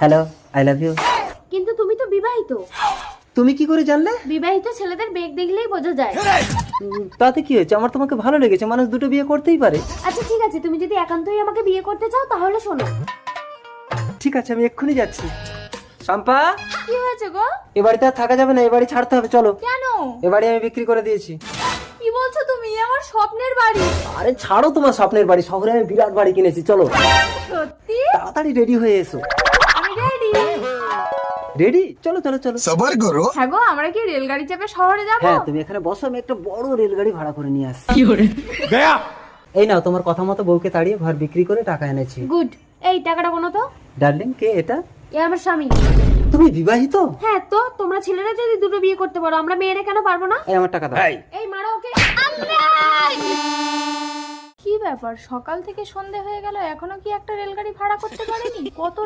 Hello, I love you. কিন্তু তুমি তো বিবাহিত। তুমি কি করে জানলে? বিবাহিত ছেলেদের বেগ দেখলেই বোঝা যায়। তাতে কি হয়েছে? আমার তোমাকে ভালো লেগেছে, মানুষ দুটো বিয়ে করতেই পারে। আচ্ছা ঠিক আছে, তুমি যদি একান্তই আমাকে বিয়ে করতে চাও তাহলে শোনো। ঠিক আছে, আমি এক্ষুনি যাচ্ছি। শম্পা, কি হয়েছে গো? এ বাড়িতে আর থাকা যাবে না, এ বাড়ি ছাড়তে হবে, চলো। কেন? এ বাড়ি আমি বিক্রি করে দিয়েছি। কি বলছো তুমি? আমার স্বপ্নের বাড়ি। আরে ছাড়ো তোমার স্বপ্নের বাড়ি, শহরে আমি বিরাট বাড়ি কিনেছি, চলো। সত্যি? তাড়াতাড়ি রেডি হয়ে এসো। আমি রেডি। রেডি? চলো চলো চলো। सबर करो। হ্যাঁ গো, আমরা কি রেলগাড়ি চেপে শহরে যাব? হ্যাঁ, তুমি এখানে বসো, আমি একটা বড় রেলগাড়ি ভাড়া করে নিয়ে আসছি। গয়া। এই নাও, তোমার কথা মতো বউকে তাড়িয়ে ঘর বিক্রি করে টাকা এনেছি। গুড। এই টাকাটা কোনো তো? ডার্লিং, কে এটা? এ আমার স্বামী। তুমি বিবাহিত? হ্যাঁ তো, তোমরা ছেলেরা যদি দুটো বিয়ে করতে পারো, আমরা মেয়েরা কেন পারবো না? এই আমার টাকা দাও। এই মারো ওকে। কি ব্যাপার, সকাল থেকে সন্ধে হয়ে গেল এখনো কি একটা রেলগাড়ি ভাড়া করতে পারেনি? কত